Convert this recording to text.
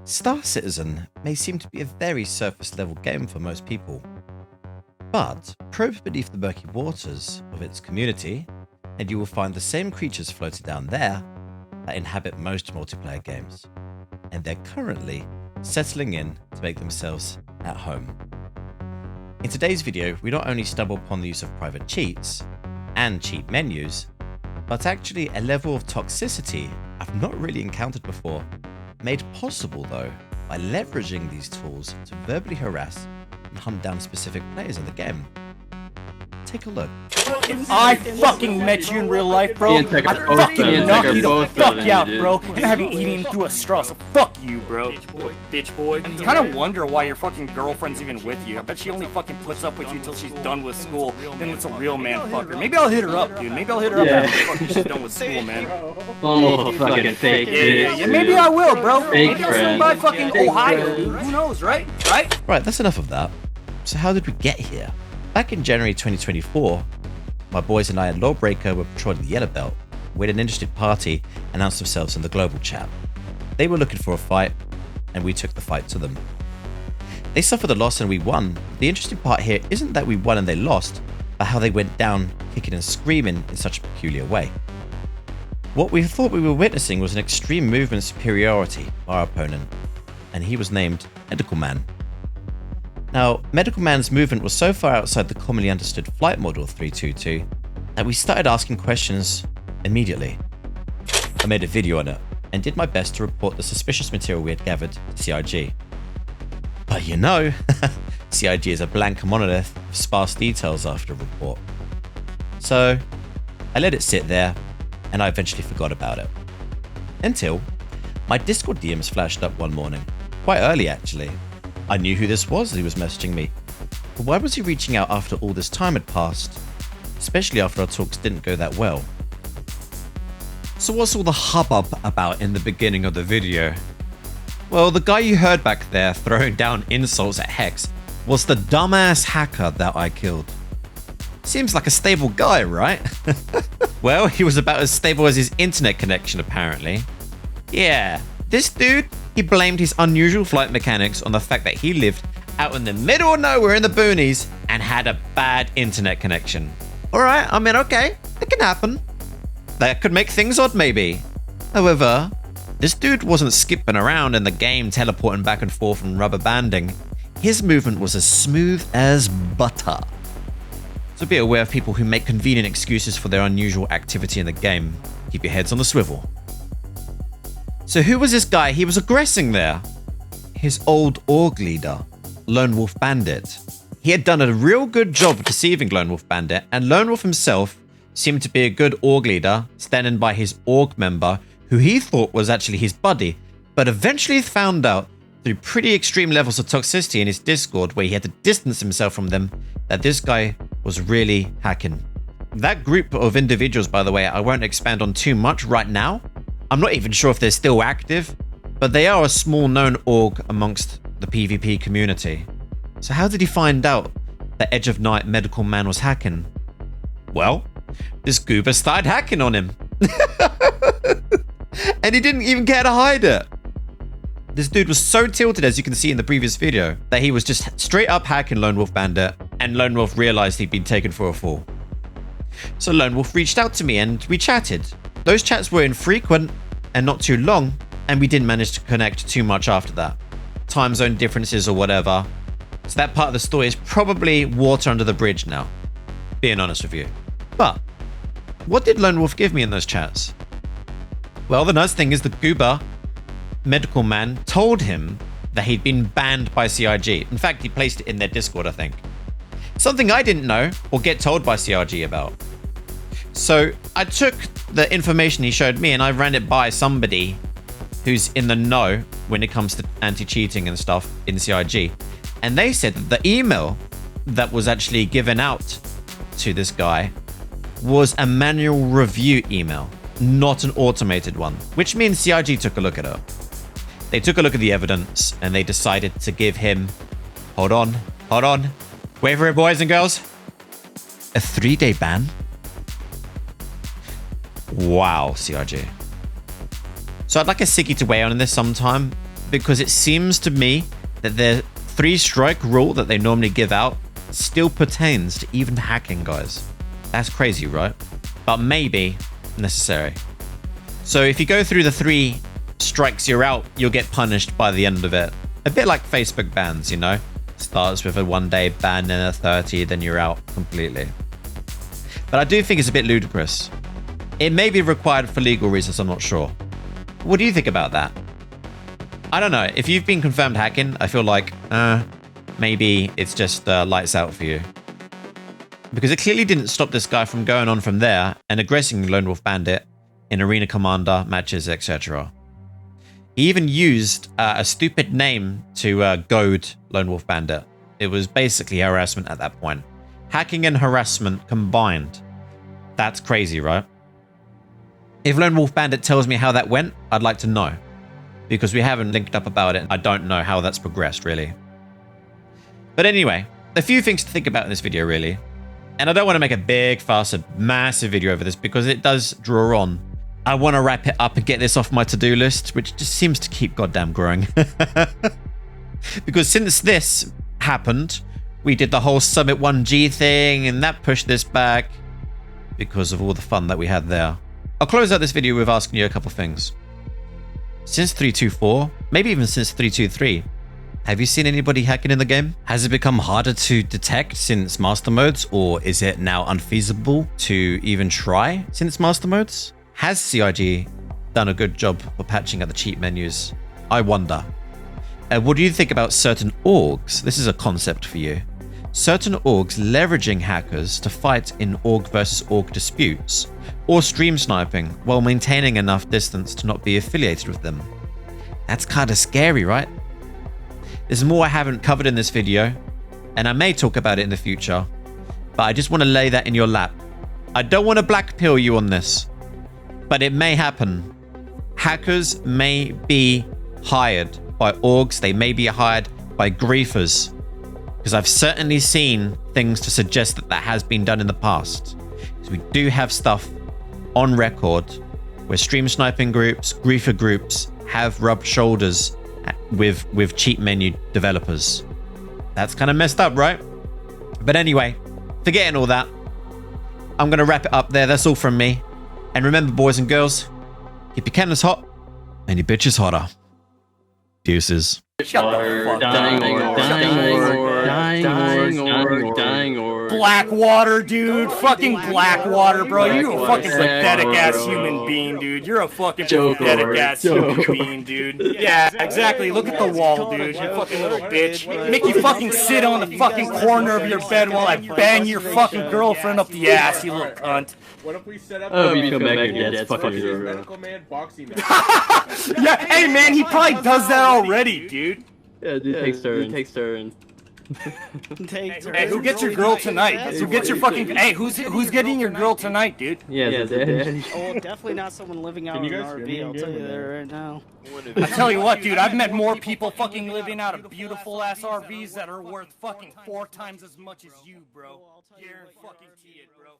Star Citizen may seem to be a very surface level game for most people, but probe beneath the murky waters of its community, and you will find the same creatures floating down there that inhabit most multiplayer games, and they're currently settling in to make themselves at home. In today's video, we not only stumble upon the use of private cheats and cheat menus, but actually a level of toxicity I've not really encountered before, made possible though by leveraging these tools to verbally harass and hunt down specific players in the game. Take a look. If I fucking met you in real life, bro, I'd fucking knock you the fuck out, bro, and have you eating through a straw, so fuck you, bro. Bitch boy. I kind of wonder why your fucking girlfriend's even with you. I bet she only fucking puts up with you till she's done with school, then it's a real man fucker. Maybe I'll hit her up, dude. Maybe I'll hit her up after she's done with school, man. Oh, fucking fake, dude. Yeah, maybe I will, bro. Maybe I'll friend. swing by fucking Ohio, dude. Who knows, right? Right, that's enough of that. So how did we get here? Back in January 2024, my boys and I and Lawbreaker were patrolling the Yellow Belt when an interested party announced themselves in the global chat. They were looking for a fight, and we took the fight to them. They suffered a loss and we won. The interesting part here isn't that we won and they lost, but how they went down kicking and screaming in such a peculiar way. What we thought we were witnessing was an extreme movement superiority by our opponent, and he was named Medical Man. Now, Medical Man's movement was so far outside the commonly understood flight model 322 that we started asking questions immediately. I made a video on it and did my best to report the suspicious material we had gathered to CIG. But you know, CIG is a blank monolith of sparse details after a report. So, I let it sit there and I eventually forgot about it. Until my Discord DMs flashed up one morning, quite early actually. I knew who this was who was messaging me, but why was he reaching out after all this time had passed, especially after our talks didn't go that well? So what's all the hubbub about in the beginning of the video? Well, the guy you heard back there throwing down insults at Hex was the dumbass hacker that I killed. Seems like a stable guy, right? Well, he was about as stable as his internet connection apparently. Yeah, this dude, he blamed his unusual flight mechanics on the fact that he lived out in the middle of nowhere in the boonies and had a bad internet connection. Alright, I mean, okay, it can happen. That could make things odd maybe. However, this dude wasn't skipping around in the game teleporting back and forth and rubber banding. His movement was as smooth as butter. So be aware of people who make convenient excuses for their unusual activity in the game. Keep your heads on the swivel. So who was this guy he was aggressing there? His old org leader, Lone Wolf Bandit. He had done a real good job of deceiving Lone Wolf Bandit, and Lone Wolf himself seemed to be a good org leader, standing by his org member, who he thought was actually his buddy, but eventually found out through pretty extreme levels of toxicity in his Discord, where he had to distance himself from them, that this guy was really hacking. That group of individuals, by the way, I won't expand on too much right now. I'm not even sure if they're still active, but they are a small known org amongst the PvP community. So how did he find out that Edge of Night Medical Man was hacking? Well, this goober started hacking on him. And he didn't even care to hide it. This dude was so tilted, as you can see in the previous video, that he was just straight up hacking Lone Wolf Bandit, and Lone Wolf realized he'd been taken for a fool. So Lone Wolf reached out to me and we chatted. Those chats were infrequent and not too long, and we didn't manage to connect too much after that. Time zone differences or whatever. So that part of the story is probably water under the bridge now, being honest with you. But what did Lone Wolf give me in those chats? Well, the nice thing is the goober Medical Man told him that he'd been banned by CIG. In fact, he placed it in their Discord, I think. Something I didn't know or get told by CIG about. So I took the information he showed me and I ran it by somebody who's in the know when it comes to anti-cheating and stuff in CIG. And they said that the email that was actually given out to this guy was a manual review email, not an automated one, which means CIG took a look at it. They took a look at the evidence and they decided to give him, hold on, wait for it, boys and girls, a 3-day ban. Wow, CIG. So I'd like a Siggy to weigh on this sometime. because it seems to me that their 3-strike rule that they normally give out still pertains to even hacking, guys. That's crazy, right? But maybe necessary. So if you go through the 3 strikes you're out, you'll get punished by the end of it. A bit like Facebook bans, you know? Starts with a 1-day ban, then a 30, then you're out completely. But I do think it's a bit ludicrous. It may be required for legal reasons, I'm not sure. What do you think about that? I don't know. If you've been confirmed hacking, I feel like, maybe it's just lights out for you. Because it clearly didn't stop this guy from going on from there and aggressing Lone Wolf Bandit in Arena Commander matches, etc. He even used a stupid name to goad Lone Wolf Bandit. It was basically harassment at that point. Hacking and harassment combined. That's crazy, right? If Lone Wolf Bandit tells me how that went, I'd like to know. Because we haven't linked up about it. I don't know how that's progressed, really. But anyway, a few things to think about in this video, really. And I don't want to make a big fuss, a massive video over this, because it does draw on. I want to wrap it up and get this off my to-do list, which just seems to keep goddamn growing. Because since this happened, we did the whole Summit 1G thing, and that pushed this back because of all the fun that we had there. I'll close out this video with asking you a couple things. Since 3.2.4, maybe even since 3.2.3, have you seen anybody hacking in the game? Has it become harder to detect since Master Modes, or is it now unfeasible to even try since Master Modes? Has CIG done a good job for patching at the cheat menus? I wonder. What do you think about certain orgs? This is a concept for you. Certain orgs leveraging hackers to fight in org versus org disputes, or stream sniping while maintaining enough distance to not be affiliated with them. That's kind of scary, right? There's more I haven't covered in this video, and I may talk about it in the future, but I just want to lay that in your lap. I don't want to black pill you on this, but it may happen. Hackers may be hired by orgs, they may be hired by griefers, because I've certainly seen things to suggest that that has been done in the past. So we do have stuff on record where stream sniping groups, griefer groups have rubbed shoulders with cheat menu developers. That's kind of messed up, right? But anyway, forgetting all that, I'm going to wrap it up there. That's all from me. And remember, boys and girls, keep your cannons hot and your bitches hotter. Deuces. Blackwater, dude. Fucking Blackwater, bro. You're a fucking pathetic ass human being, dude. You're a fucking pathetic ass human being, dude. Yeah, exactly. Look at the wall, dude. You fucking little bitch. Make you fucking sit on the fucking corner of your bed while I bang your fucking girlfriend up the ass, you little cunt. What if we set up medical man boxing match? Yeah, hey man, he probably does that already, dude. Yeah, dude, takes turns. Hey, who gets your girl tonight? Who gets your fucking? Hey, who's getting your girl tonight, dude? Yeah, daddy. Oh, definitely not someone living out in an RV. I'll tell you that right now. I tell you what, dude, I've met more people fucking living out of beautiful ass RVs that are worth fucking 4 times as much as you, bro. Guarantee it, bro.